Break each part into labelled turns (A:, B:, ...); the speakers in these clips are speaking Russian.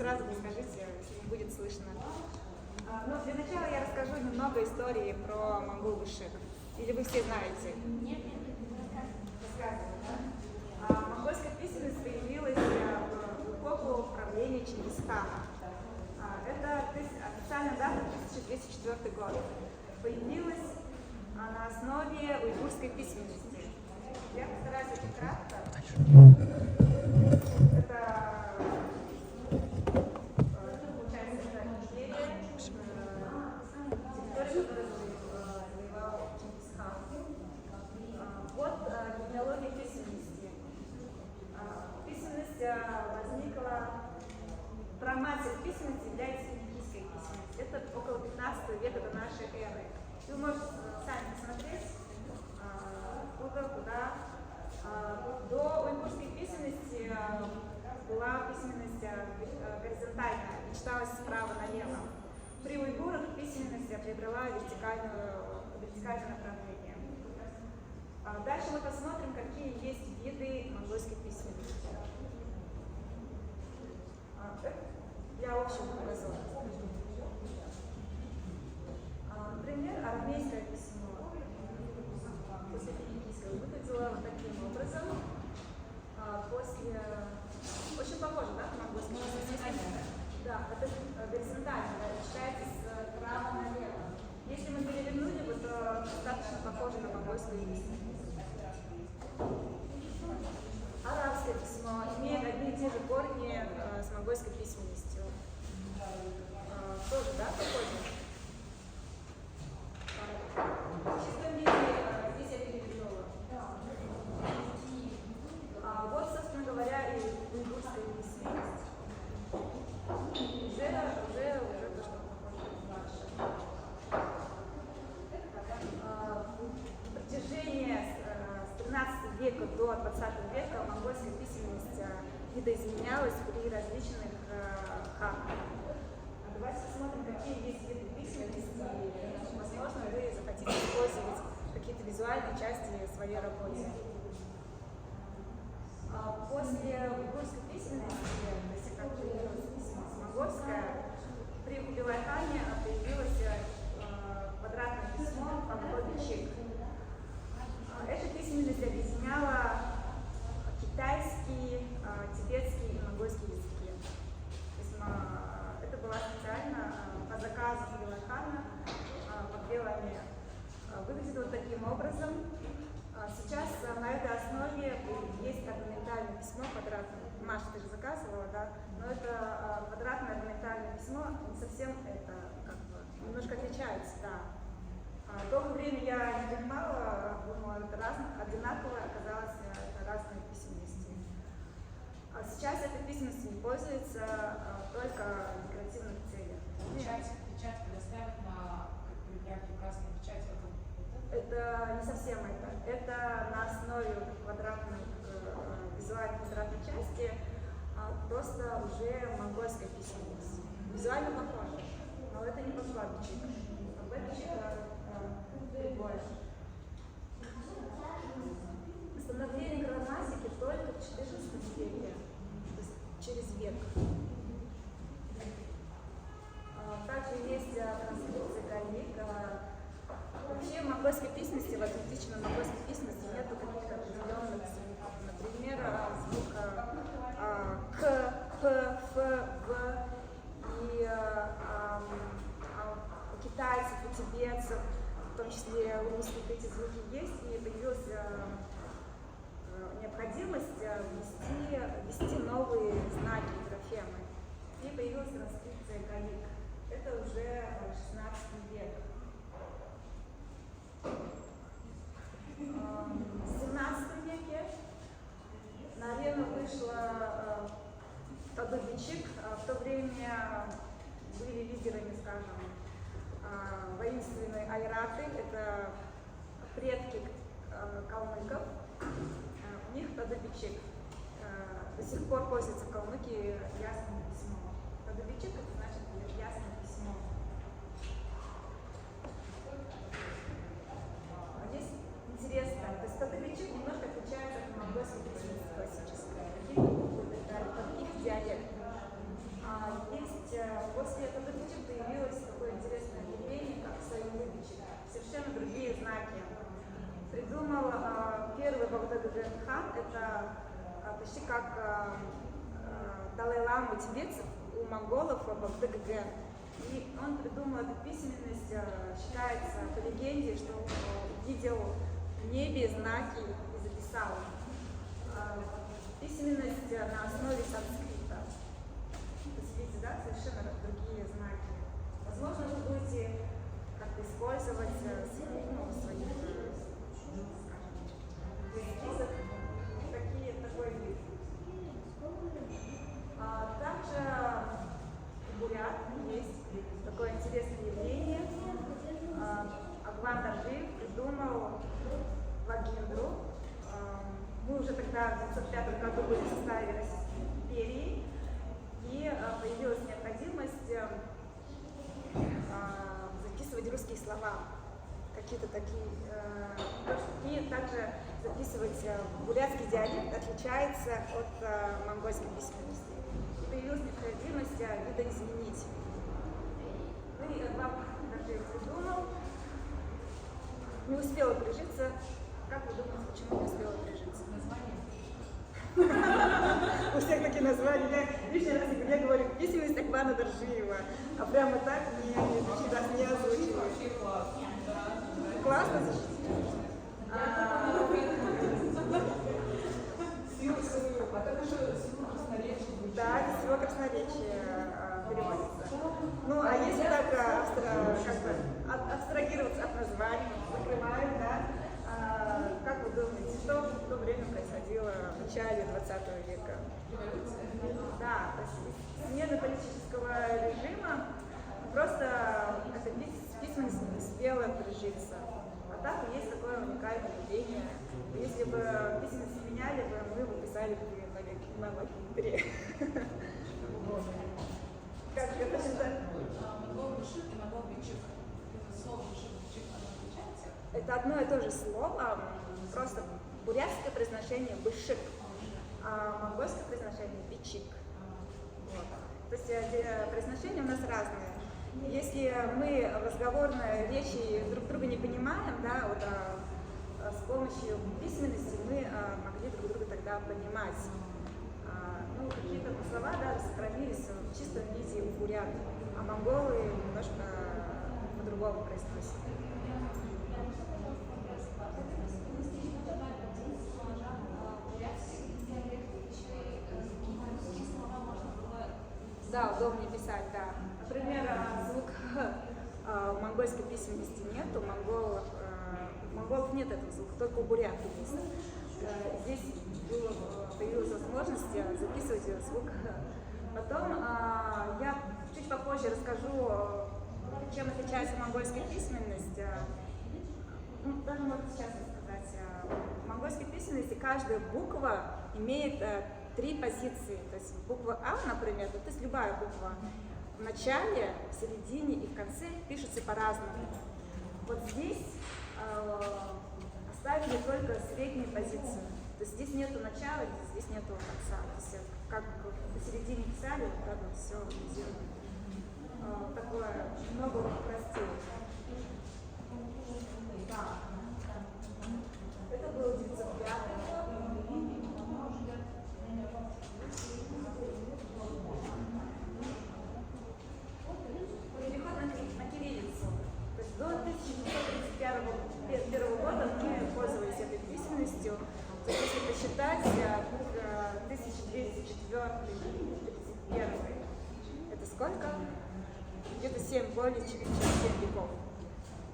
A: сразу подскажите, если не будет слышно. Ну, для начала я расскажу немного истории про монгол-башир. Или вы все знаете?
B: Нет.
A: Рассказываю, да? Монгольская письменность появилась в эпоху правления Чингисхана. Это официальная дата 1204 год. Появилась на основе уйгурской письменности. Я постараюсь очень кратко. Это получается империя, территория, которую завоевал Чингисхан. Вот генеалогия письменности. Письменность возникла, праматерь письменности является финикийской письменностью. Это около 15 века до нашей эры. Вы можете сами посмотреть, куда. До уйгурской письменности была письменность горизонтальная, и читалась справа налево. При уйгурах письменность приобрела вертикальное направление. Дальше мы посмотрим, какие есть виды монгольской письменности. Я общий образок. Например, армейское письмо после финикийского выглядело вот таким образом. После... Очень похоже, да, на монгольское письмо? Да, это горизонтально, да, читается справа налево. Если мы перевернули, то достаточно похоже на монгольское письмо. Арабское письмо имеет одни и те же корни с монгольской письменностью. Тоже, да, похоже? В чистом виде здесь я перевернула. Вот, собственно говоря, и уйгурская письменность. Уже то, что похоже на наше. На протяжении с 13 века до 20 века монгольская письменность видоизменялась при различных ханах. Давайте посмотрим, какие есть виды письменности. Возможно, вы захотите использовать какие-то визуальные части в своей работе. После уйгурской письменности, если как появилась письменность монгольская, при Кубилай-хане появилось квадратное письмо по чик. Эта письменность объединяла китайский, тибетский и монгольский языки. Это была специально по заказу Кубилай-хана под белыми. Выглядит вот таким образом. Сейчас на этой основе есть орнаментальное письмо квадратное. Маша, ты же заказывала, да? Но это квадратное орнаментальное письмо, не совсем это, как бы, немножко отличается, да. Долгое время я не понимала, думала, это одинаково, оказалось, это разные письменности. Сейчас этой письменностью не пользуется только в декоративных целях.
B: Печать предоставят на каллиграфии красной печати.
A: Это не совсем это. Это на основе квадратной, визуальной квадратной части, просто уже монгольская письменность. Визуально похоже, но это не подкладчик. Об этом другое. Становление грамматики только в XIV веке, то есть через век. Также есть транскрипция галик. Вообще в монгольской письменности, в аутентичной монгольской письменности нет каких-то определенных звуков. Например, звука К, П, Ф, В. И у китайцев, у тибетцев, в том числе у русских, эти звуки есть, и появилась необходимость ввести новые знаки, графемы. И появилась транскрипция галик. Это уже 16 век. В 17 веке на арену вышла Тадубичик. В то время были лидерами, скажем, воинственные айраты. Это предки калмыков. У них Тадубичик. До сих пор пользуется в Калмыкии ясным письмом. Тадубичик — это значит ясное письмо. Здесь интересно, то есть Тадубичик немножко отличается от монгольской письменности классической. Какие-то буквы, это их диалект. придумал первый Богдаган хан, это почти как Далай-ламу тибетцев у монголов Богдаган. И он придумал эту письменность, считается по легенде, что он видел в небе знаки и записал. Письменность на основе санскрита. То есть, видите, да, совершенно другие знаки. Возможно, вы будете как-то использовать своих эскизов такой вид. Также у бурят есть такое интересное явление. Агван Доржиев придумал Вагиндру. Мы уже тогда в 1905 году были в составе Российской империи, и появилась необходимость записывать русские слова, какие-то такие, и также записывать бурятский диалект отличается от монгольской письменности. И появилась необходимость видоизменить. Ну и Агван Доржиев придумал, не успела прижиться. Как вы думаете, почему не успела прижиться? У всех такие названия. Я лишний раз я говорю письменность Агвана Доржиева, а прямо так не озвучиваю. Классно защитили. Да, это всего красноречие переводится. Ну, а если так абстрагироваться от названий, закрываем, да? Как вы думаете, что в то время происходило в начале 20 века? Да, то есть смена политического режима, просто эта письменность не успела прижиться. А так есть такое уникальное явление. Если бы письменность меняли, мы бы писали на Вагиндре. Как это считается? Это одно и то же слово, просто бурятское произношение бышик, а монгольское произношение бичик. Вот. То есть произношения у нас разные. Если мы в разговорной речи друг друга не понимаем, да, вот, с помощью письменности мы могли друг друга тогда понимать. Ну, какие-то слова даже сохранились в чистом виде у бурят, а монголы немножко по-другому произносят. Да, удобнее писать, да. Например, звук в монгольской письменности нет, у монголов нет этого звука, только у бурят есть. Здесь появилась возможность записывать звук. Потом я чуть попозже расскажу, чем отличается монгольская письменность. Ну, даже можно сейчас рассказать. В монгольской письменности каждая буква имеет 3 позиции. То есть буква А, например, то есть любая буква в начале, в середине и в конце пишется по-разному. Вот здесь оставили только среднюю позицию. То есть здесь нету начала, здесь нету конца. То есть как посередине писали, вот так вот все сделано. Такое много упростило. Да. Это был 905 год. Переход на кириллицу. То есть до 1931 года мы пользовались этой письменностью. То есть если посчитать, 1204 это сколько? Где-то более чем 7 веков.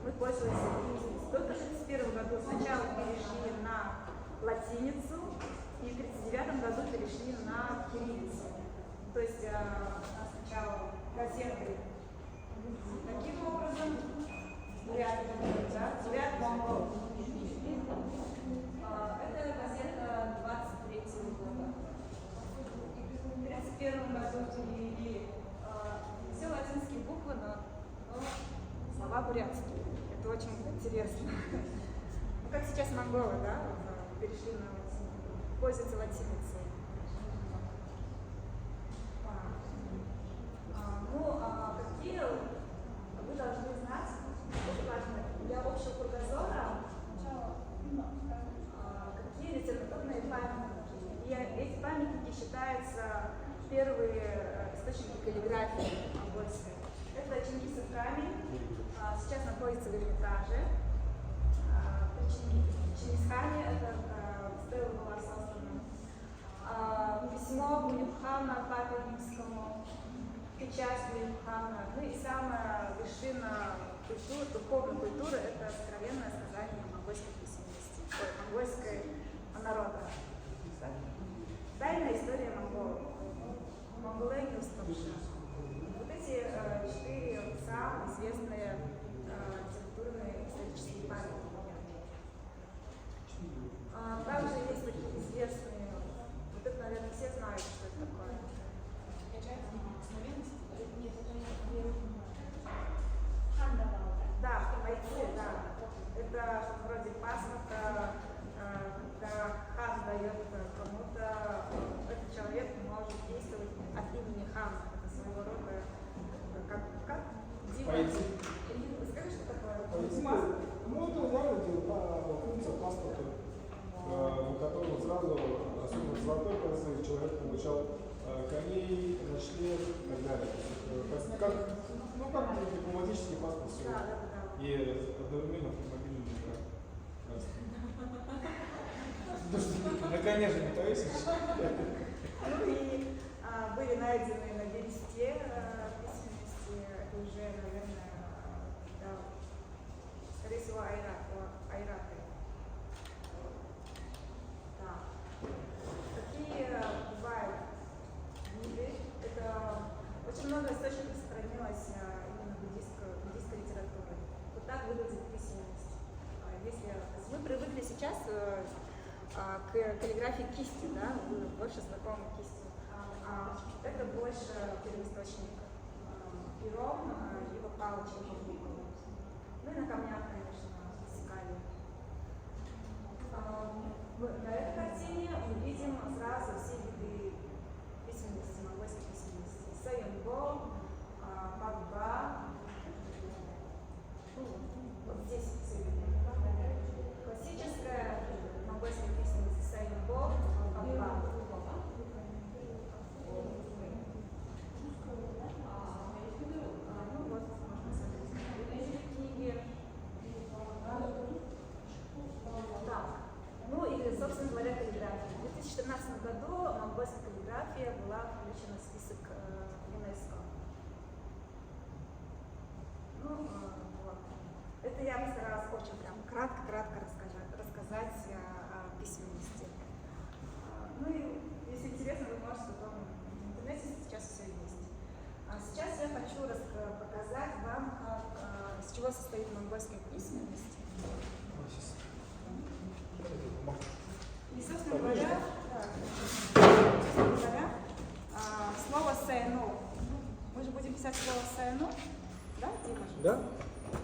A: Мы пользовались письменностью. Только в 1931 году сначала перешли на латиницу, и в 1939 году перешли на кириллицу. То есть сначала газеты таким образом, бурят монгол. Это газета 23 года. В 1931 году перевели все латинские буквы, но слова бурятские. Это очень интересно. Ну, как сейчас монголы, да, перешли на пользуются латиницей. Какие вы должны знать, очень важно, для общего кругозора считаются первые источники каллиграфии монгольской. Это Чингисов камень, сейчас находится в Эрмитаже. При Чингисхане это стела была создана. Письмо Булюбхана Папе Римскому, печать Булюбхана. Ну и самая вершина культуры, духовной культуры — это сокровенное сказание монгольской письменности, монгольской народа. Тайная история монголов. Монголы не уступшие. Вот эти 4 самые известные литературные исторические памятники. Также есть такие известные, вот это, наверное, все знают, что это такое. Да, бойцы, да. Это что-то вроде паспорта, когда хан дает кому-то, этот человек может действовать от имени хана. Это своего рода, как
C: Бойцы.
A: Скажи, что такое?
C: Паспорт. Ну, это реально функция паспорта, в котором сразу, особенно в золотой классе, человек получал коней, ночлег и так далее. Как дипломатический паспорт все.
A: Да.
C: И одновременно автомобильный на коне же не повесишь.
A: Ну и были найдены на бересте письменности, это уже, наверное, да, скорее всего, айраты. Да. Какие бывают виды? Это очень много источников сохранилось именно буддийской литературы. Вот так выглядит письменность. Если мы привыкли сейчас к каллиграфии кисти, да, вы больше знакомы кистью. Это больше первоисточник пером, либо палочкой. Ну и на камнях, конечно, высекали. На этой картине мы видим сразу все виды письменности, монгольской письменности. Сайонго, Пагба. Вот здесь все видно. Классическая монгольская письменность Сайонго, Пагба. Ну вот, можно смотреть эти книги. Так. Ну и, собственно говоря, каллиграфия. В 2014 году монгольская каллиграфия была включена в список ЮНЕСКО. Ну, вот. Это я постаралась очень прям кратко рассказать о письменности. Ну и, если интересно, вы можете потом в интернете сейчас все есть. Сейчас я хочу показать вам, из чего состоит монгольская письменность. И, собственно говоря, слово «сэну». Мы же будем писать слово «сэну», да, Дима?
C: Да?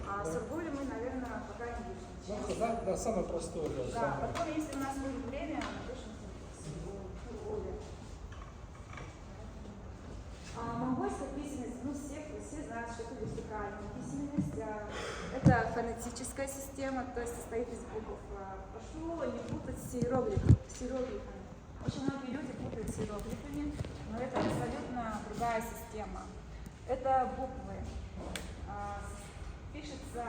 A: А сургули мы, наверное, пока не будем.
C: Да, самое простое.
A: Да, потом, если у нас будет время, напишем сургули. Монгольская письменность, ну все знают, что это вертикальная письменность. Это фонетическая система, то есть состоит из букв. Прошу не путать с иероглифами. Очень многие люди путают с иероглифами, но это абсолютно другая система. Это буквы. Пишется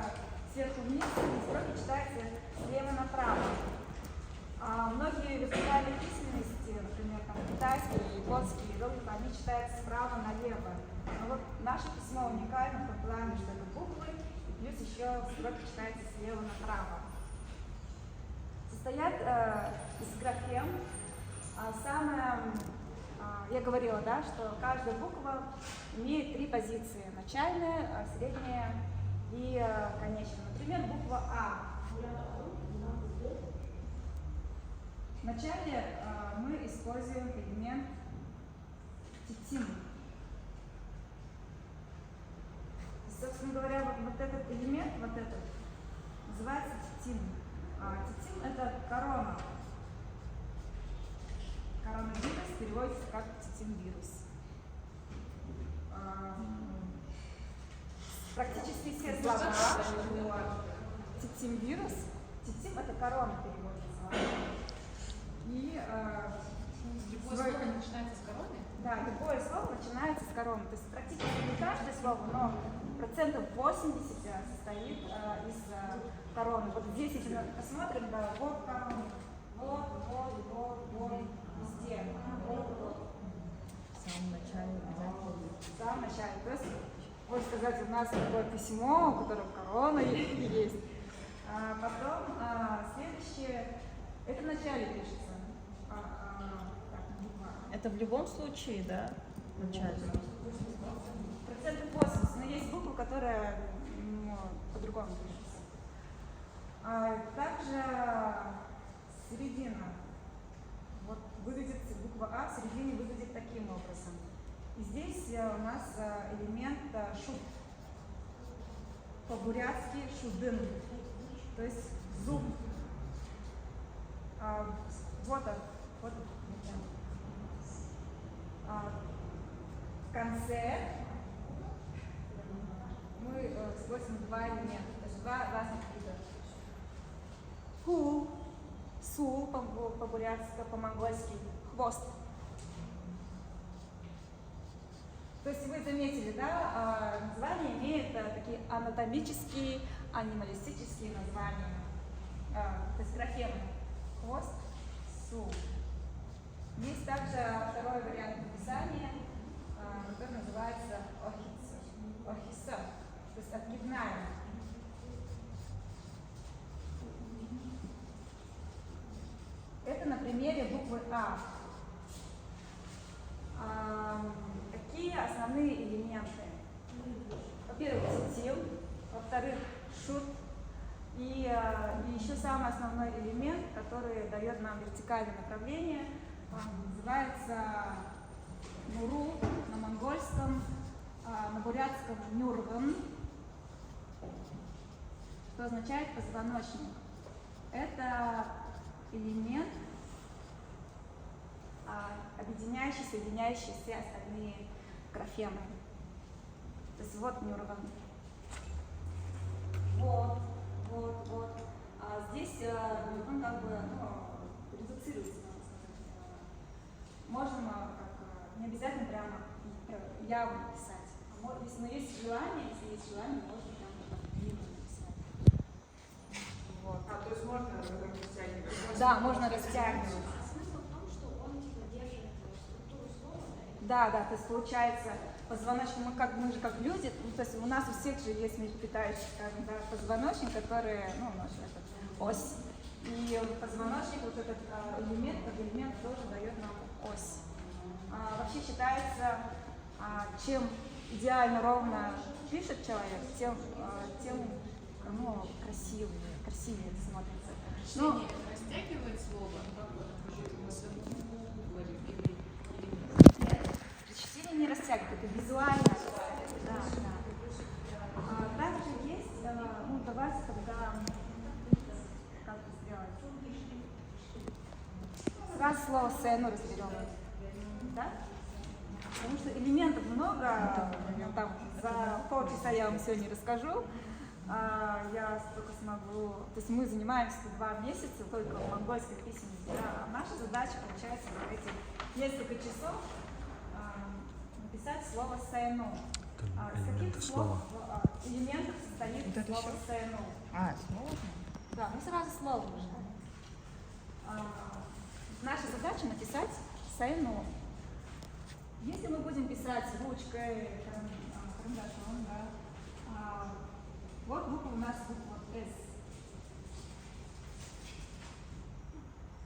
A: сверху вниз, и строки читаются слева направо. Многие вертикальные письменности, например, там, китайские, японские иероглифы, они читаются справа налево. Но вот наше письмо уникально в том плане, что это буквы, и плюс еще строки читаются слева направо. Состоят из графем. Я говорила, да, что каждая буква имеет 3 позиции: начальная, средняя и конечная. Например, буква А. Вначале мы используем элемент титим. Собственно говоря, вот этот элемент, вот этот, называется титим. Титим — это корона. Коронавирус переводится как титим-вирус. Практически все слова. Титим-вирус. Титим — это корона переводится. И
B: Любое слово начинается
A: короны. То есть практически не каждое слово, но процентов 80 состоит из короны. Вот здесь, если мы посмотрим, да, вот короны. Вот, везде. Вот.
D: В самом начале обязательно.
A: В самом начале. То есть, можно сказать, у нас такое письмо, у которого корона есть. А потом следующее, это в начале пишется. Так, буква А.
D: Это в любом случае, да, в начале?
A: Процентов 80, но есть буква, которая по-другому пишется. Также середина. Вот выглядит буква А в середине выглядит таким образом. И здесь у нас элемент шут. По-бурятски шудын. То есть зуб. Вот он. В конце мы спросим два элемента, то есть два разных вида. Ху, су по-бурятски, по-монгольски, хвост. То есть вы заметили, да, название имеет такие анатомические, анималистические названия. То есть графемы. Хвост, су. Есть также второй вариант написания, который называется охиса, то есть отгибная. Это на примере буквы А. Какие основные элементы? Во-первых, тетив, во-вторых, шут. И еще самый основной элемент, который дает нам вертикальное направление, называется муру на монгольском, на бурятском нюрган, что означает позвоночник. Это элемент, объединяющий, соединяющий все остальные графемы. То есть вот нюрган. Вот. Здесь он как бы редуцируется. Можно не обязательно прямо явно писать. Но есть желание, можно прямо длинно написать. Вот.
B: То есть можно растягивать?
A: Да, можно растягивать.
E: Смысл в том, что он держит структуру слова,
A: Да, то есть получается позвоночник, мы же как люди, то есть у нас у всех же есть млекопитающий, скажем, да, позвоночник, который, наш этот ось. И позвоночник, вот этот элемент тоже дает нам ось. Вообще считается, чем идеально ровно пишет человек, тем красивее это смотрится.
B: Чтение растягивает слово, как мы с вами говорим, или
A: Чтение не растягивает, это визуально. Да. Также есть, давайте когда как это сделать. Сразу слово «сэну» разберем. Да? Потому что элементов много, там, за полчаса я вам сегодня расскажу. Я столько смогу, то есть мы занимаемся 2 месяца только в монгольской письменности. А наша задача, получается, за эти несколько часов написать слово «сэну». Из каких слов, элементов состоит слово «сэну»?
D: Сложно?
A: Да, сразу слово уже. Наша задача написать «сэну». Если мы будем писать ручкой, карандашом, да, вот буква у нас буква «С».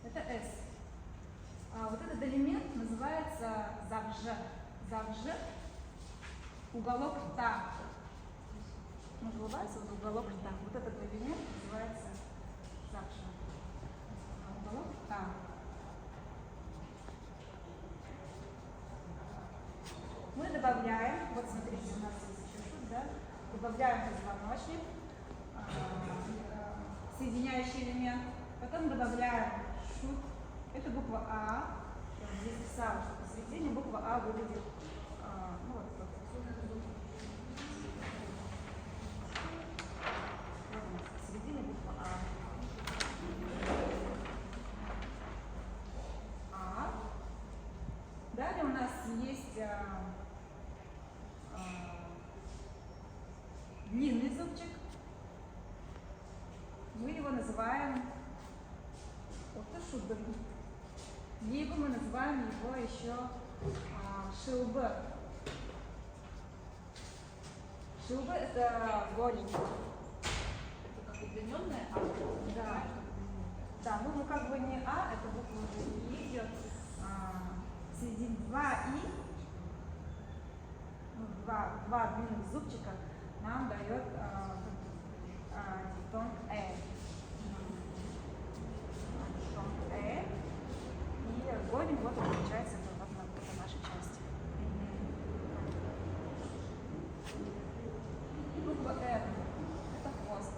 A: Это «С». Вот этот элемент называется «завж». «Завж» – уголок рта. Можно улыбаться, вот уголок рта. Вот этот элемент называется «завж». Уголок рта. Мы добавляем, вот смотрите, у нас есть еще шут, да? Добавляем позвоночник, соединяющий элемент, потом добавляем шут, это буква А, я вот здесь писала, что посередине буква А выглядит, посередине буква А. Далее у нас есть называем отышудым, либо мы называем его еще шилбы. Шилбы это голень.
B: Это как удлиненная, а
A: Да. Да, ну как бы не А, это буква уже И идет. В середине 2 И, ну, два длинных зубчика нам дает дифтонг Э. Дифтонг Э. И голень вот получается это вот на нашей части. Буква Р это хвост.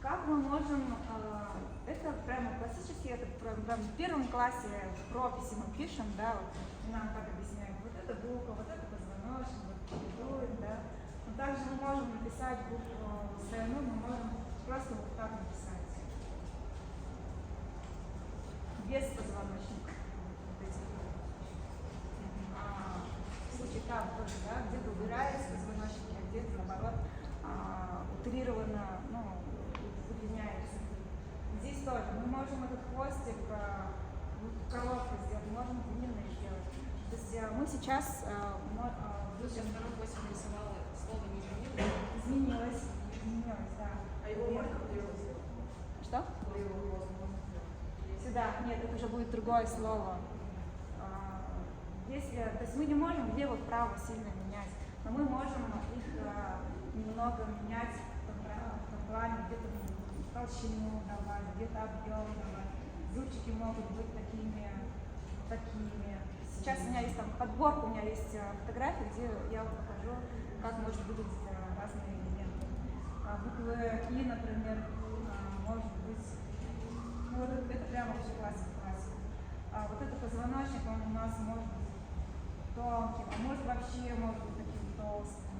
A: Как мы можем, это прямо классически, это прям в первом классе в прописи мы пишем, да, вот, и нам так объясняют, вот эта буква, вот это позвоночник, вот коридор, да. Но также мы можем написать букву СН, мы можем просто вот так написать. Без позвоночника. Вот эти. В случае там тоже, да, где-то убирается позвоночник, а где-то наоборот утрированно, ну, удлиняется. Здесь тоже мы можем этот хвостик короткий сделать, можем длинный сделать. То есть мы сейчас
B: вы сейчас второй восемь нарисовала, слово не изменилось?
A: изменилось, да.
F: А его можно сделать?
A: Что? Сюда, нет, это уже будет другое слово. Если, то есть мы не можем влево-вправо сильно менять, но мы можем их немного менять в том плане, где-то толщину давать, где-то объем давать. Зубчики могут быть такими. Сейчас у меня есть там подборка, у меня есть фотографии, где я вам покажу, как может выглядеть разные элементы. Буквы И, например, может быть, ну вот это прямо вообще классика. Вот этот позвоночник, он у нас может быть тонким, а может вообще может быть таким толстым.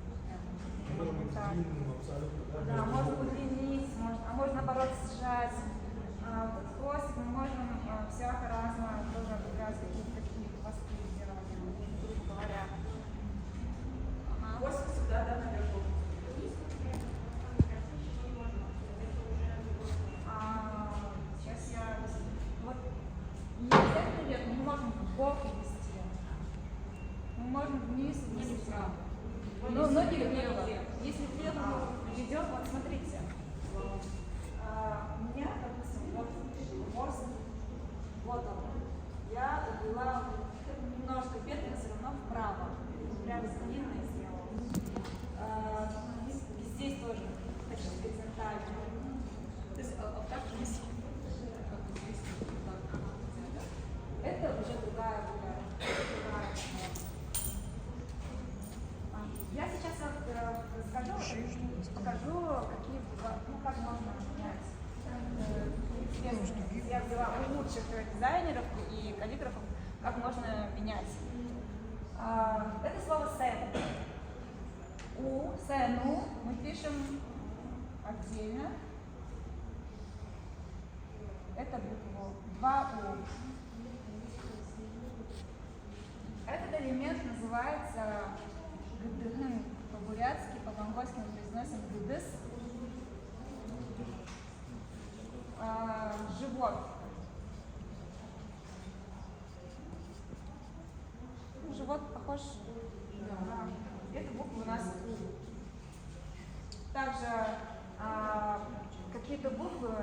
C: Может быть длинным абсолютно, да?
A: Да, можно удлинить, а можно наоборот сжать. Вот этот хвостик мы можем всяко разно тоже обыграть, какие-то такие хвосты сделать, грубо говоря.
F: Хвост всегда, да, наверху.
A: Сейчас я... Вот, если это вверх, мы можем в бок вести. Мы можем вниз вести. Но не влево. Если влево мы ведем, вот смотрите. У меня, допустим, вот хвост, вот он. Я увела немножко вверх, но все равно вправо. Прям длинное сделала. Здесь тоже почти горизонтально.
B: То есть, а так же есть, как здесь, так,
A: Это уже другая другая. Я сейчас расскажу, покажу, какие, ну, как можно менять. Я взяла у лучших дизайнеров и каллиграфов, как можно менять. Это слово «сэн». «Сэну» мы пишем отдельно. Это букву 2 У. Этот элемент называется гдыгын. По-бурятски, по-монгольски мы произносим гдыс. Живот. Ну, живот похож на эту букву у нас У. Также какие-то буквы,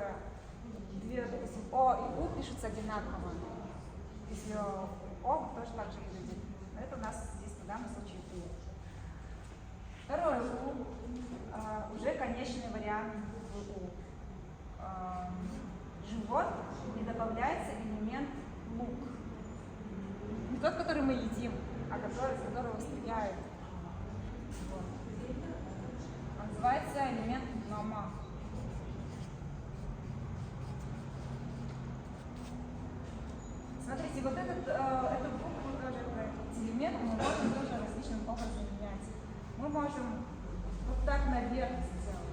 A: две, допустим, О и У пишутся одинаково. Если О, тоже так же выглядит. Но это у нас здесь в данном случае У. Второе У, уже конечный вариант У. Живот и добавляется элемент лук. Не тот, который мы едим, а который, из которого стреляют. Вот. Называется элемент нома. Смотрите, вот эту букву тоже, этот элемент мы можем тоже различным образом менять. Мы можем вот так наверх сделать.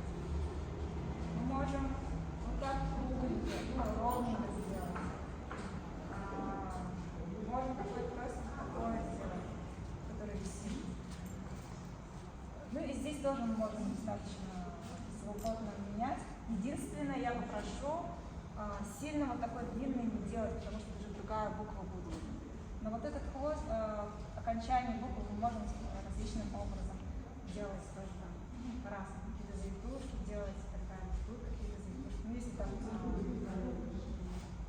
A: Мы можем вот так кругленько, ровненько сделать. Можем такое просто такое сделать. Ну и здесь тоже мы можем достаточно свободно менять. Единственное, я попрошу сильно вот такой длинный не делать, потому что уже другая буква будет. Но вот этот хвост, окончание буквы мы можем различным образом делать тоже там, по-разному. Какие-то завитушки делать и так далее. Тут какие-то завитушки. Ну если там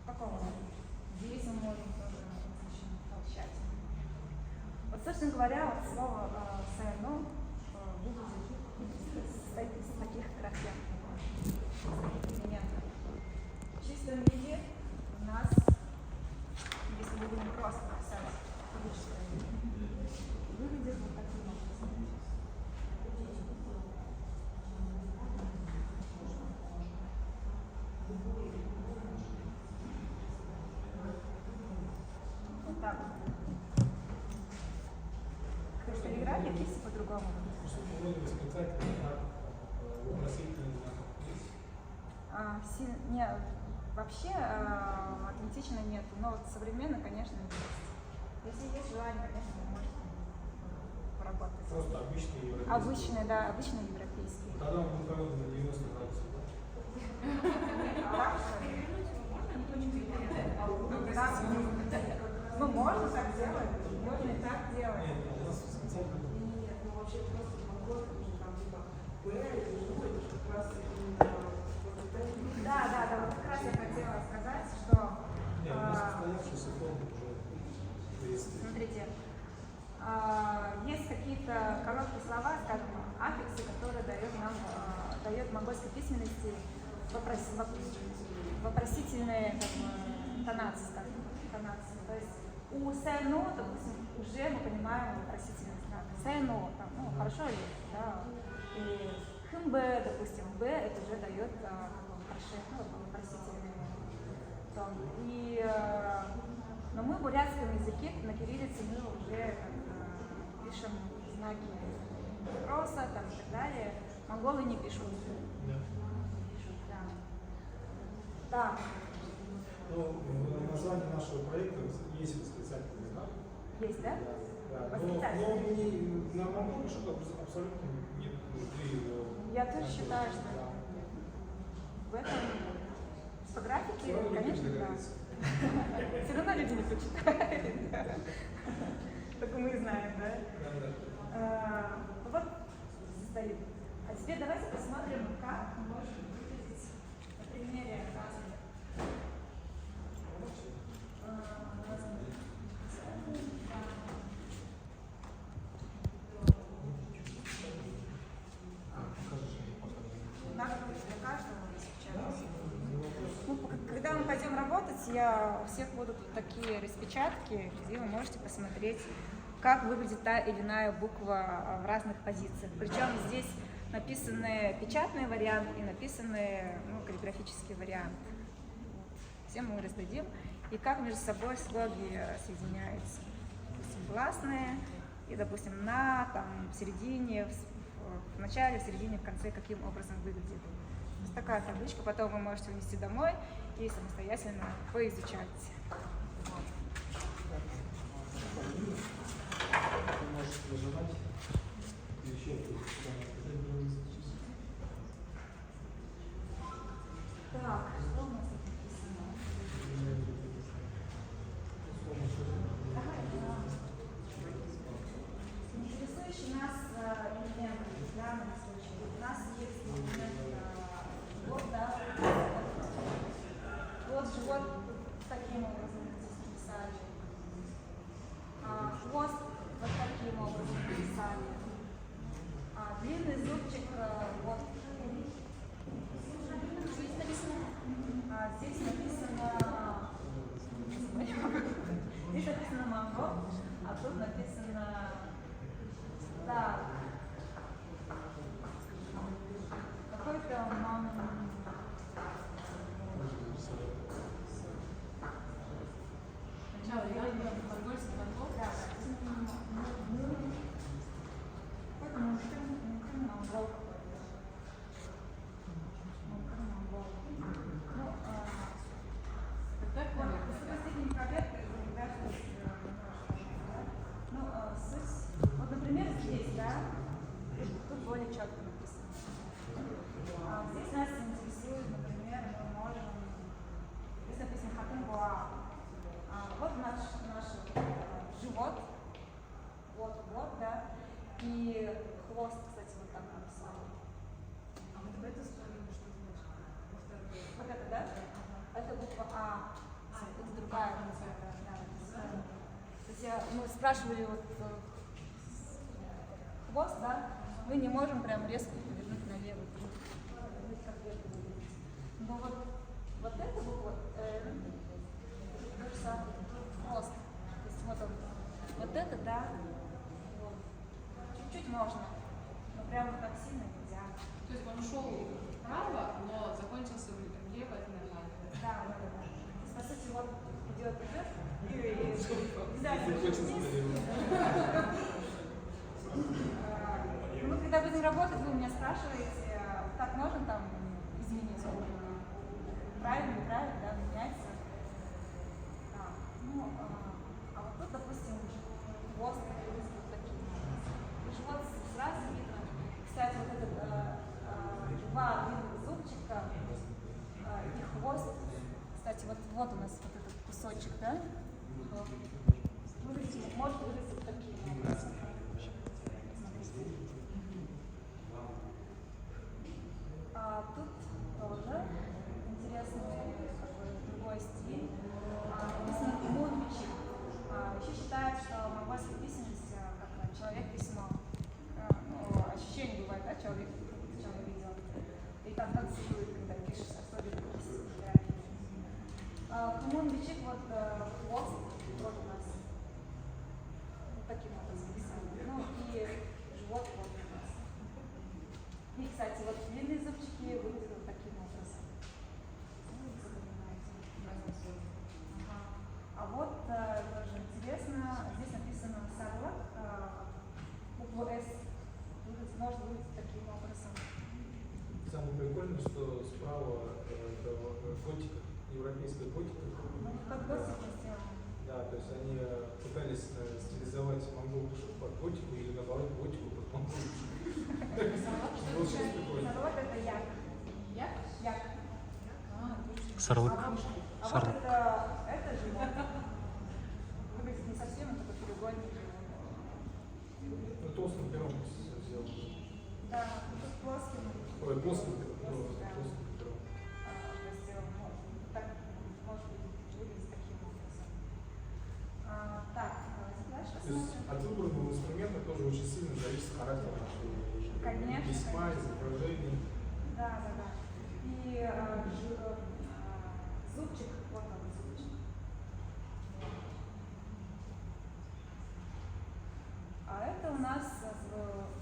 A: такого. Здесь мы можем тоже различным толщать. Вот, собственно говоря, вот слово «сайно» выглядит из таких характерных элементов. В чистом виде у нас, если мы будем просто писать физическое имя, выглядит вот таким образом. Вот так вот. То есть в каллиграфии пишется по-другому.
C: Вроде восклицательный знак, вопросительный знак есть.
A: Не, вообще аутентично нет, но вот современно, конечно, есть. Если есть желание, конечно, вы можете поработать.
C: Просто обычный европейский.
A: Обычные, да, обычные европейские.
C: Тогда он будет на 90 градусов, да?
A: Ну, можно так делать, можно и так делать.
C: Нет, у нас восклицательный.
F: Нет, ну вообще просто глагол, там типа Б или что, это же как раз именно
A: Да, вот как раз я хотела сказать, что
C: Нет, у нас состоявшийся фонд уже есть.
A: смотрите, есть какие-то короткие слова, скажем, аффиксы, которые дает монгольской письменности вопросительные тонации, скажем, тонации. То есть у сэно, допустим, уже мы понимаем вопросительный знак. Сэно, там, ну, хорошо ли, да. И хмб, допустим, б, это уже дает вопросительный тон. Но мы в бурятском языке на кириллице мы уже пишем знаки вопроса там, и так далее. Монголы не пишут. Пишут, да. Так.
C: Ну, в названии нашего проекта есть восклицательный знак.
A: Есть, да?
C: Да.
A: Восклицательный.
C: Но на монголе что-то абсолютно нет внутри его.
A: Я тоже считаю, что
C: Да.
A: в этом по графике,
C: Все равно
A: конечно,
C: люди
A: да.
C: догадаются.
A: Все равно люди не почитают. Да. Только мы знаем, да?
C: Да.
A: Вот состоит. А теперь давайте посмотрим, как может выглядеть на примере разных. Надо будет для каждого распечатать. Ну, когда мы пойдем работать, у всех будут такие распечатки, где вы можете посмотреть, как выглядит та или иная буква в разных позициях. Причем здесь написаны печатный вариант и написаны каллиграфический вариант. Все мы раздадим. И как между собой слоги соединяются. Допустим, гласные и, допустим, в середине, в начале, в середине, в конце, каким образом выглядит. То есть такая табличка, потом вы можете унести домой и самостоятельно поизучать.
C: Ты можешь нажимать и еще
A: Так, что у нас тут написано? Интересующий нас элемент в данном случае. У нас есть элемент вот, да, вот живот таким образом здесь написали. Хвост вот таким образом написали. Длинный зубчик вот. Здесь написано манго, а тут написано да. Какой-то
B: Сначала я монгольский монголь.
A: да, какой-то монгол какой-то. мы спрашивали вот хвост, да, мы не можем прям резко повернуть налево. Но вот это вот, кажется, хвост. То есть вот он, вот это, да, вот. Чуть-чуть можно, но прямо так сильно нельзя.
B: То есть он ушел вправо, но закончился влево, это нормально.
A: Да, да, да. То есть, по сути, вот идет вперед и да, мы когда будем работать, вы у меня спрашиваете, как можно там изменить? Правильно, неправильно, да, меняется. Ну, а вот тут, допустим, хвост вот такие. И живот сразу видно. Кстати, вот этот два длинных зубчика и хвост. Кстати, вот у нас вот этот кусочек, да? Выглядит, может выглядеть таким образом. Тут тоже интересный другой стиль. Написано «Мунвичик». Еще считают, что монгольская письменность как человек-письмо. Ощущение бывает, да, человек видел. И там как цитирует, когда пишешь, особенно фотографии. Мунвичик, вот хвост, вот у нас. Вот таким образом писали. Ну и живот вот у нас. И, кстати, вот длинные зубчики выглядят вот таким образом. Ну, запоминаете. Ага. А вот тоже интересно, здесь написано «Сарлак», буква «С», может выглядеть таким образом.
C: Самое прикольное, что справа это готика, европейская готика.
A: Ну, как готика сделано.
C: Да, то есть они пытались стилизовать монголку под готику или наоборот готику под монголку.
A: Сарлак это як.
B: Я?
A: Як.
B: Точно.
G: Сарлык.
A: А
G: Сарлык.
A: вот это живот. Выглядит не совсем, это как треугольник.
C: Ну, толстым пером сделано.
A: Да, тут плоским.
C: Ой, плоским пером.
A: Да.
C: Плоским пером.
A: То есть, так, может быть, выглядит таким образом. Так, дальше
C: То есть
A: посмотрим.
C: от выбранного инструмента тоже очень сильно зависит характер
A: Конечно,
C: письма,
A: конечно.
C: изображений.
A: Да, да, да. И зубчик, вот он зубчик. А это у нас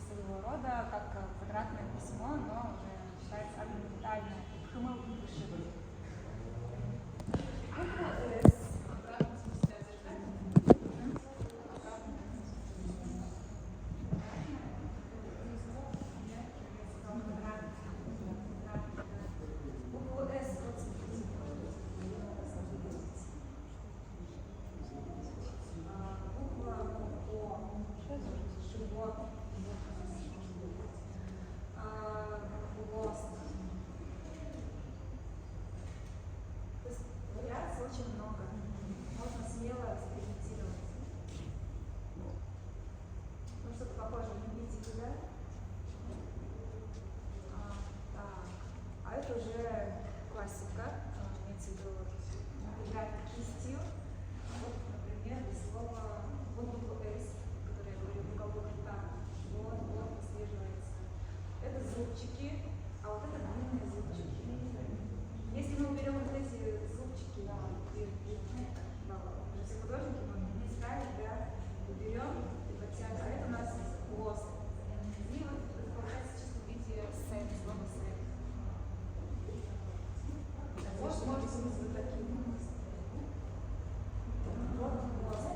A: своего рода как квадратное письмо, но уже считается орнаментальное. Хмыл вышивы.
B: Обратно, в смысле, озеркальное?
A: Букву «С» вот смотрите. Буква «О». Живот. Хвост. То есть вариаций очень много. Можно смело экспериментировать. Ну, что-то похожее на видите, да? Так. А это уже классика. Имеется в виду играть кистью. Вот, например, без слова вот буква «С», которая я говорю в уголок рта. Вот прослеживается. Это зубчики, а вот это длинные зубчики. Если мы уберем вот эти зубчики, да, все художники могут не ставить, да, уберем и подтянем. А это у нас хвост. И вот это получается чисто в виде сцены, слова сцены. Вот может быть вот таким образом. Вот хвост.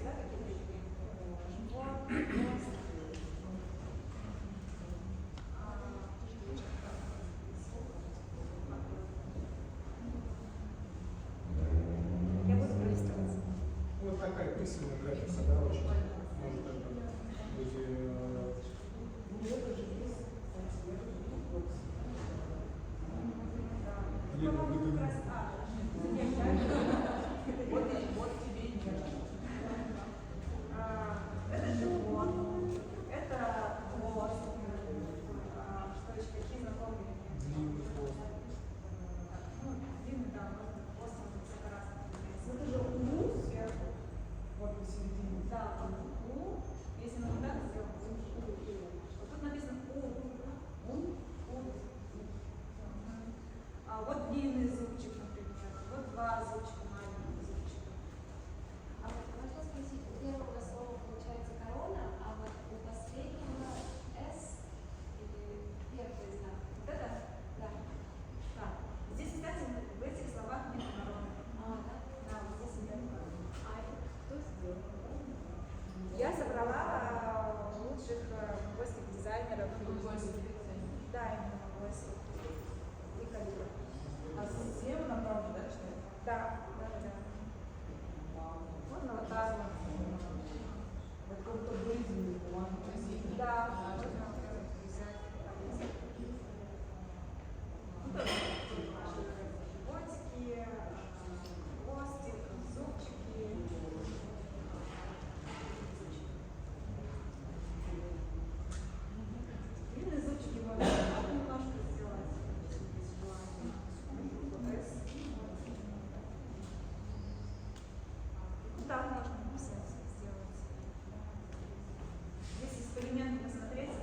A: да, какие-то? Вот, хвост. Я буду пролистываться.
C: Вот такая письменная графика, да, очень может это быть
A: По-моему, как раз,
F: Вот тебе и нет.
A: это живот, это хвост. Что еще, какие знакомые?
C: длинный хвост.
A: Ну, длинный, да, хвост, он высокорасный.
F: Это же у сверху. Вот посередине.
A: Да, у, если мы вот так сделаем, вот тут написано у. Вот длинный зубчик, например, вот два зубчика, маленьких зубчика.
E: А вот можно спросить, у первого слова получается корона, а вот у последнего S или первый знак?
A: Вот это?
E: Да.
A: Да. Здесь, кстати, в этих словах нет короны.
E: Да?
A: Да, вот здесь нет короны.
E: А это кто сделал?
A: Я собрала лучших мongольских дизайнеров. Да, именно мongольских. И калибров.
F: А слева направо, да, читать?
A: Да. Можно вот так.
F: Вот как будто вырезанный бумагу.
A: Да, можно взять. Ну, тоже животики, хвостик, зубчики. Длинные зубчики можно немножко сделать, если есть желание. Ну, так можно написать, сделать. Если эксперимент посмотреть,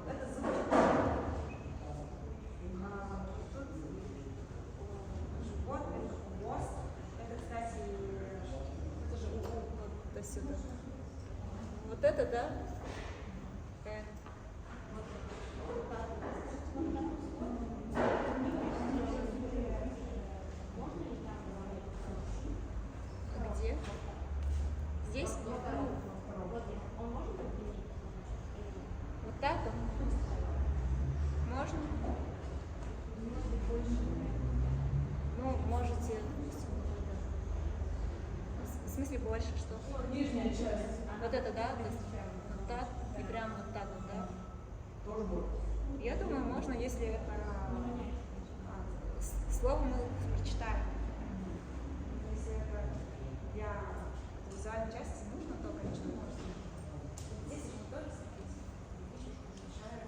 A: это зубчик. Тут живот, это хвост. Это, кстати, это же вот до сюда. Вот это, да? Вот так. Где? Здесь?
E: Он может быть ближе?
A: Вот так вот? Можно? Ну, можете. В смысле больше, что?
F: Нижняя часть.
A: Вот это, да? То есть вот так и прям вот так вот, да?
F: Тоже будет.
A: Я думаю, можно, если слово мы прочитаем. Если это для визуальной части нужно, то, конечно, можно. Здесь можно тоже смотреть. Видишь, уменьшаю.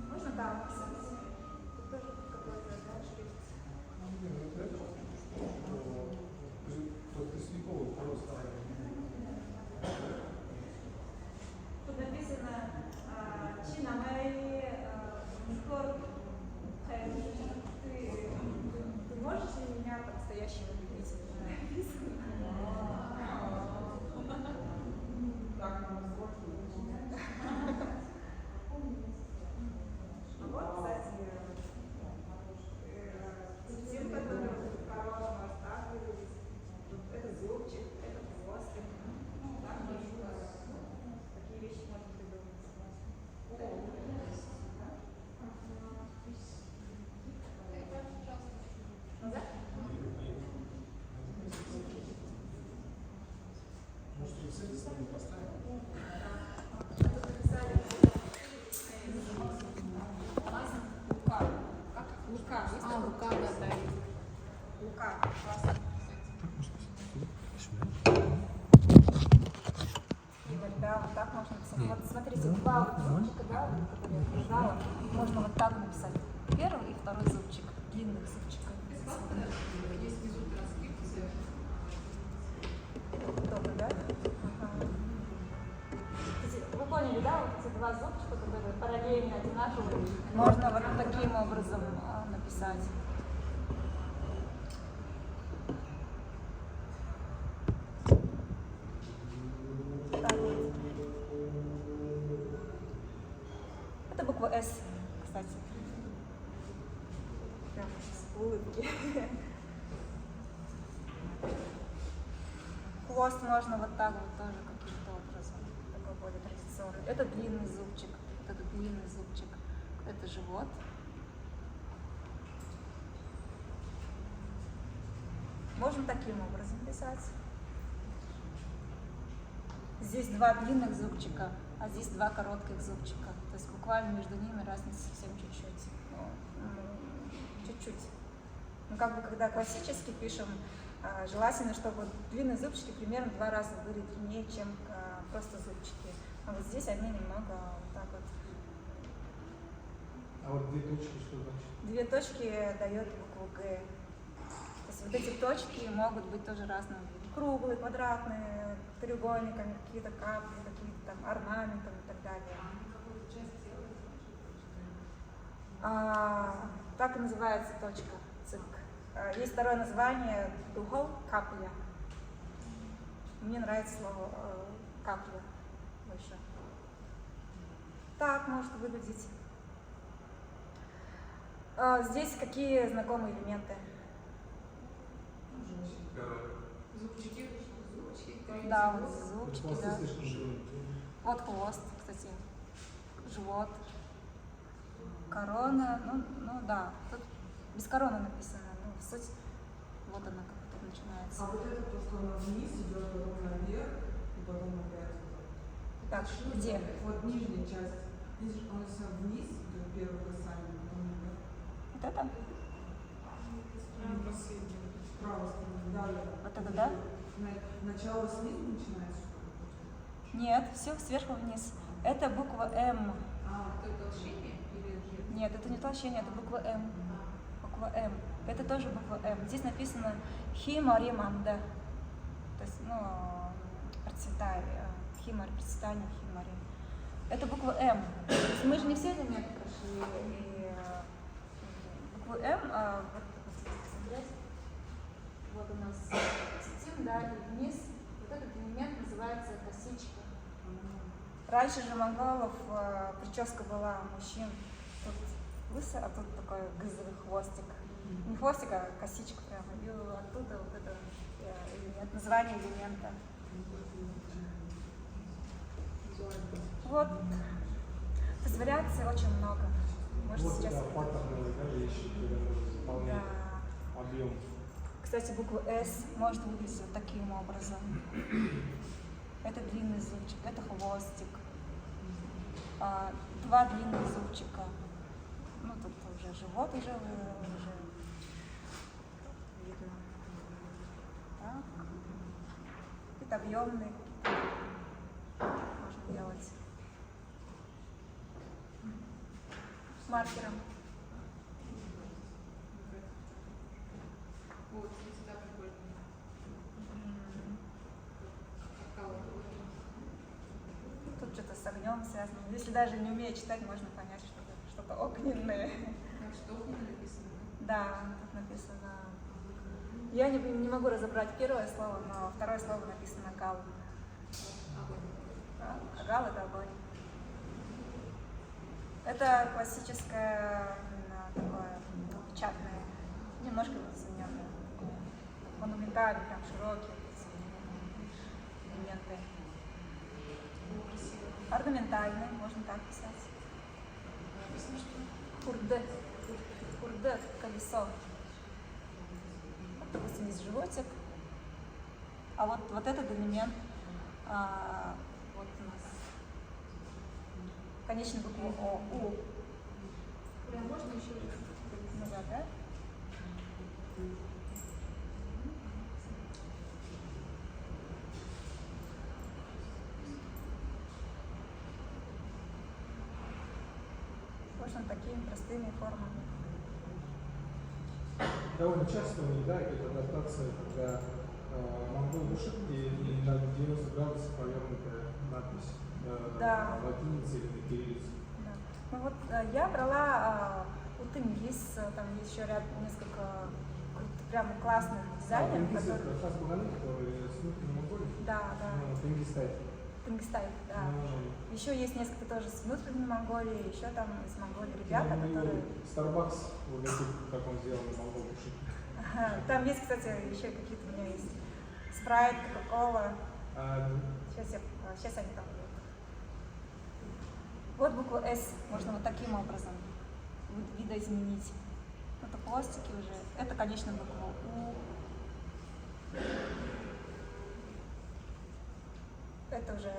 A: Можно там писать. Тут тоже какой-то, да, шрифт.
C: Только слепого просто.
A: Тут написано Чинамэй Никор. Ты можешь ли меня по-настоящему любить?
F: Так, нам сложно.
A: Вот, кстати, тем, который корона может так выглядеть. Это зубчик, это хвостик. Так, такие вещи можно придумать. Назад?
C: Может, и с этой стороны поставим?
A: Тут написали Лука. Как? Лука. Есть такой?
B: Лука, да.
A: Лука. Игорь, да, вот так можно написать. Вот смотрите, два вот зубчика, да, которые я сказала, можно вот так написать. Первый и второй зубчик, длинных зубчиков.
B: Есть внизу транскрипция.
A: Добрый, да? Ага. Вы поняли, да, вот эти два зубчика, которые параллельно одинаковые, можно вот таким образом написать. Так вот. Это буква «С», кстати. Прям сейчас улыбки. хвост можно вот так вот тоже каким-то образом, такой более традиционный. Это длинный зубчик, вот этот длинный зубчик, это живот. Можно таким образом писать. Здесь два длинных зубчика, а здесь два коротких зубчика. То есть буквально между ними разница совсем чуть-чуть. Чуть-чуть. Ну, как бы, когда классически пишем, желательно, чтобы длинные зубчики примерно в 2 раза были длиннее, чем просто зубчики. А вот здесь они немного вот так вот.
C: А вот 2 точки что значит?
A: 2 точки дает букву Г. То есть вот эти точки могут быть тоже разные. Круглые, квадратные, треугольниками, какие-то капли, какие-то там орнаментом и так далее. Так и называется точка, цик. Есть второе название духол, капля. Мне нравится слово капля больше. Так может выглядеть. Здесь какие знакомые элементы?
B: Зубчики.
A: Да, вот зубчики,
C: Хвосты
A: да.
C: слишком длинные.
A: Вот хвост, кстати, живот, корона, ну да, тут без короны написано, ну суть, вот она как тут начинается.
F: А вот это то, что она вниз идет, потом наверх, и потом опять вот
A: Так, где?
F: так. Вот нижняя часть. Видишь, она вся вниз идет, первое касание, потом наверх.
A: Вот это?
F: Справа стороны, да.
A: Вот это, да?
F: Начало снизу начинается, что ли?
A: Нет, все сверху вниз. Это буква М.
B: Это толщение или
A: Нет, это не толщение, это буква М. Буква М. Это тоже буква М. Здесь написано химариманда. То есть, ну, процветай, химар, процветание, химари. Это буква М. То есть мы же не все элементы прошли. И букву М, вот, посмотреть. Вот у нас цитим, да, и вниз. Вот этот элемент называется косичка. Раньше же монголов прическа была мужчин тут лысый, а тут такой гызовый хвостик. Не хвостик, а косичка прямо. И оттуда вот это элемент, название элемента. Вот. То есть вариаций очень много. Может,
C: Вот
A: сейчас...
C: это паттерны, да, вещи, которые можно заполнять
A: Да.
C: объем.
A: Кстати, буква «С» может выглядеть вот таким образом. Это длинный зубчик, это хвостик. 2 длинных зубчика. Ну, тут уже живот уже видно. Так. Это объемные можно делать. Маркером.
B: вот, цвета прикольные. Колор.
A: Тут что-то с огнем связано. Если даже не умея читать, можно понять, что это что-то огненное.
B: Так что не написано,
A: Да, тут написано. Я не могу разобрать первое слово, но второе слово написано гал.
B: да? Огонь.
A: А гал это огонь. Это классическое такое печатное, немножко затемненное, монументальный, прям широкий элементы. Орнаментальный, можно так писать.
B: Написано, что
A: Курде. Курде, колесо. Вот, допустим, есть животик. А вот этот элемент, вот у нас конечная буква О, У.
B: прям можно еще раз?
A: Назад, да? Можно такими простыми формами.
C: Довольно часто у них, да, идет адаптация, когда монгол ошибки и на 90 градусов повернутая надпись
A: Да.
C: на латинице или на кириллице.
A: Да. Ну вот я брала у Тенгиз, там есть еще ряд несколько прям классных дизайнеров,
C: Тенгиз это
A: которые...
C: как раз Баганы, который с внутренней Монголии.
A: Да, да.
C: Тенгиз Тайп.
A: Тенгистай, да. Еще есть несколько тоже с внутренней Монголии, еще там из Монголии ребята, которые...
C: Starbucks, логотип, как он сделан на монгол ошибки.
A: Ага, там есть, кстати, еще какие-то у меня есть Спрайт, Кока-Кола.
C: А,
A: Сейчас они там будут. Вот букву S можно вот таким образом видоизменить. Это хвостики уже. Это, конечно, буква У. Это уже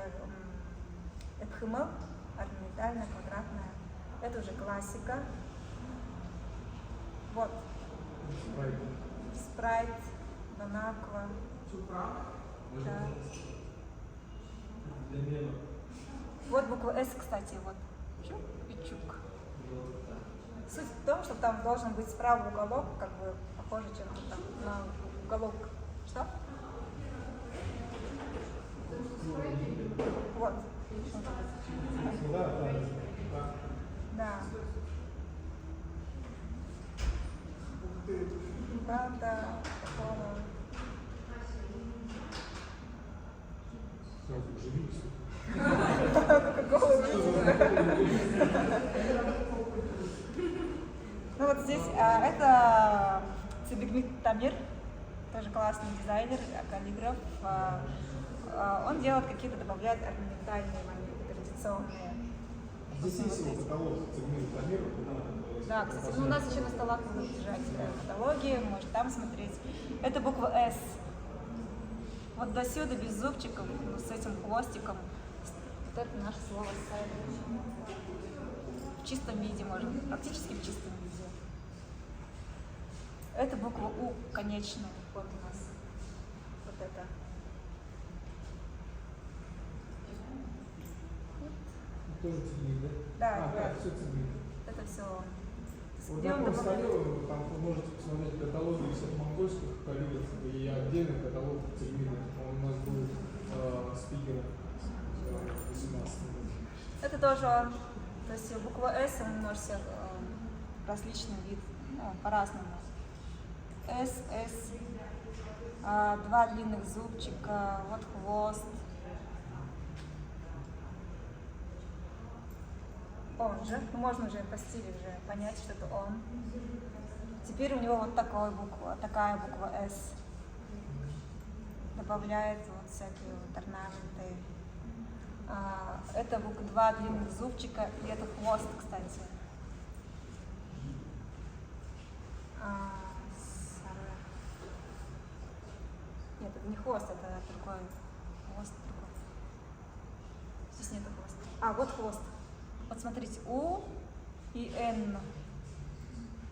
A: Эпхэмэл, орнаментальная, квадратная. Это уже классика. Вот. Спрайт, Бонаква. Да. Вот буква S, кстати, вот. Чук и чук. Суть в том, что там должен быть справа уголок, как бы похоже чем-то там на уголок. Что? Вот. Да. Правда, такого. Ну вот здесь это Цибигмит Тамир, тоже классный дизайнер, каллиграф. Он делает какие-то, добавляет орнаментальные моменты, традиционные.
C: Здесь есть его каталог Цибигмит Тамир.
A: Да, кстати, ну, у нас еще на столах будут лежать каталоги, может там смотреть. Это буква S. Вот до сюда без зубчиков, ну, с этим хвостиком. Вот это наше слово «сайт». В чистом виде можно, практически в чистом виде. Это буква У конечная. Вот у нас. Вот это.
C: Тоже Цибигмит, да?
A: Да, да.
C: Все Цибигмит.
A: Это все.
C: Вот
A: Где
C: на
A: он
C: том столе
A: добавляет?
C: там вы можете посмотреть каталоги всех монгольских каллиграфов и отдельный каталог Цибигмита. Он у нас был спикером 18 года.
A: Это тоже он. То есть буква S вы можете различный вид, ну, по-разному. S, S, два длинных зубчика, вот хвост. Он же, ну, можно уже по стилю уже понять, что это он. Теперь у него вот такая буква S. Добавляет вот всякие вот орнаменты. Это два длинных зубчика, и это хвост, кстати. Нет, это не хвост, это другой хвост. Другой. Здесь нет хвоста. Вот хвост. Вот смотрите, У и Н.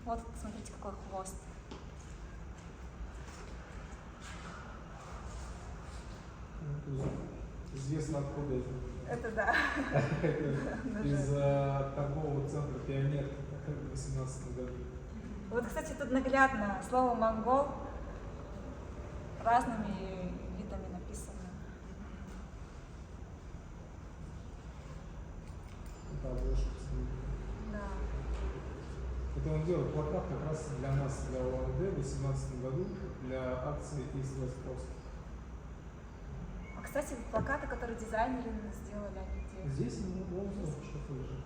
A: Вот смотрите, какой хвост.
C: Известно откуда это.
A: Это да.
C: Из торгового центра «Пионер» в 18 году.
A: Вот, кстати, тут наглядно слово «монгол» разными видами написано.
C: Это обложка Цибигмита.
A: Да.
C: Это он делал плакат как раз для нас, для ОАНД в 2018 году, для акции «Из Вестпост».
A: А, кстати, плакаты, которые дизайнеры сделали, они где?
C: Здесь он что лежит.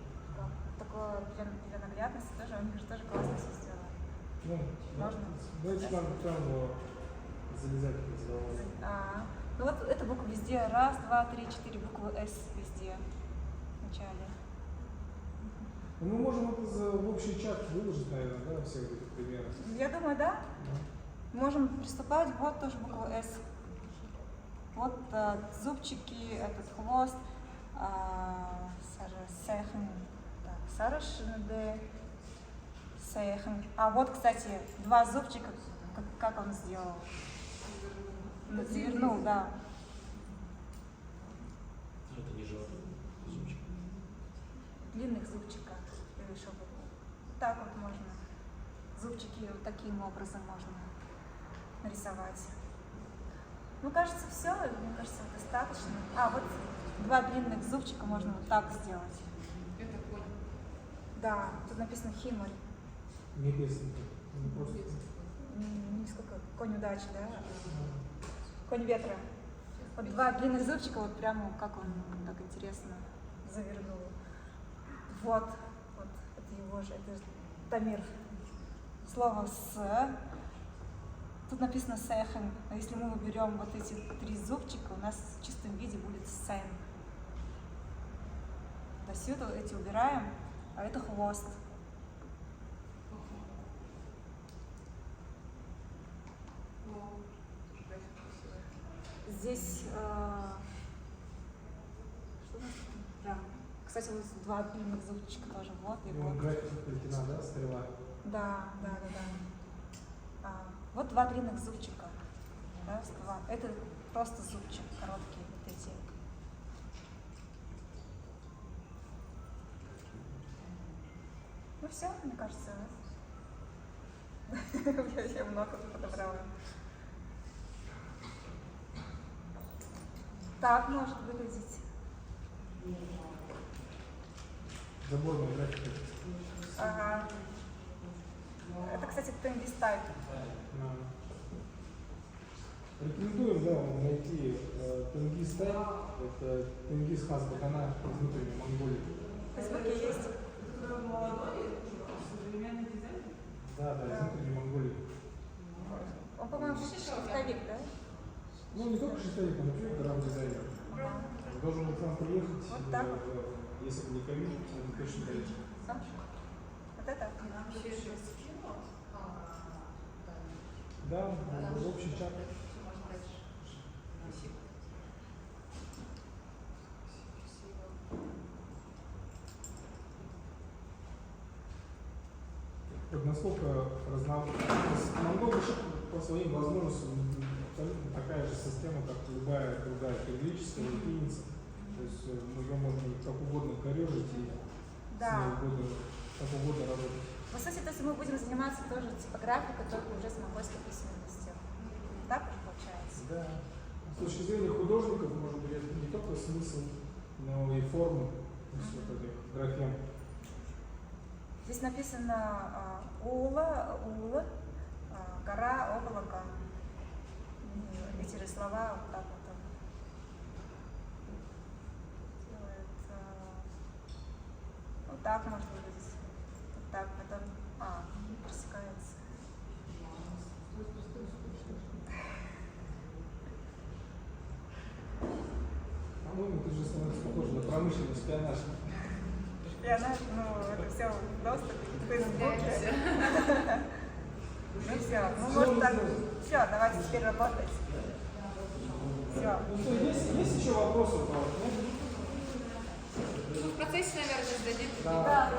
A: Такое для наглядности тоже, они же тоже классно все сделали.
C: Ну,
A: Можно?
C: давайте там залезать в разговор.
A: Ну вот эта буква везде. Раз, два, три, четыре буквы S везде в начале.
C: Ну, мы можем это в общий чат выложить, наверное, да, все вот эти примеры.
A: Я думаю, да. Можем приступать. Вот тоже буква S. Вот зубчики, этот хвост. Сарашинде. Вот, кстати, два зубчика, как он сделал. Завернул, да.
G: Это не желтый зубчик.
A: Длинных зубчика. Или чтобы вот так вот можно. Зубчики вот таким образом можно нарисовать. Ну, кажется, все. Мне кажется, достаточно. Вот два длинных зубчика можно вот так сделать.
B: Это конь.
A: Да, тут написано «Химарь».
C: Не песенка, не просто.
A: Несколько. Конь удачи, да? Конь ветра. Вот два длинных зубчика, вот прямо как он так интересно завернул. Вот это его же, это Тамир. Слово «с». Тут написано сэхэн, но если мы уберем вот эти 3 зубчика, у нас в чистом виде будет сэн. То есть вот эти убираем, а это хвост. Здесь, что у нас тут? Да. Кстати, вот 2 длинных зубчика тоже, вот и
C: Ну,
A: вот.
C: график плетена, да, стрела?
A: Да. Вот 2 длинных зубчика. Раз, два. Это просто зубчик, короткие вот эти. Ну все, мне кажется. Я много подобрала. Так может выглядеть.
C: Заборная графика.
A: Ага. Это, кстати, тенгистайп.
C: Рекомендуем, да, найти Тенгиз Тайм. Это Тенгиз Хас Бакана из внутренней Монголии.
A: В Фейсбуке есть.
F: Это молодой, современный дизайн.
C: Да, из внутренней Монголии.
A: Он, по-моему, шрифтовик, да?
C: Ну, не только шестовик, он вообще грамм-дизайнер. Должен был к нам приехать,
A: Вот так.
C: если бы не ковид, он точно доехал.
A: Вот это?
C: Да, в общий чат. Вот насколько монголы по своим возможностям абсолютно такая же система, как любая другая кириллическая латиница. То есть мы ее можно как угодно корежить и
A: Да.
C: с ней как угодно работать.
A: По сути, то есть мы будем заниматься тоже типографикой, только уже с монгольской письменностью. Так уж получается?
C: Да. С точки зрения художников, может быть, это не только смысл, но и форма вот этих графем.
A: Здесь написано Ула, гора, облако. И эти же слова вот так вот он делает. Вот так может выглядеть. Вот так, потом пресекается.
C: По-моему, это уже становится похоже на промышленный шпионаж.
A: Шпионаж, это все в доступе в Фейсбуке. Ну все, может так. Все, давайте теперь работать. Все.
C: Ну что, есть еще вопросы?
B: Ну, в процессе, наверное, сдадим.
C: Да.
A: Да,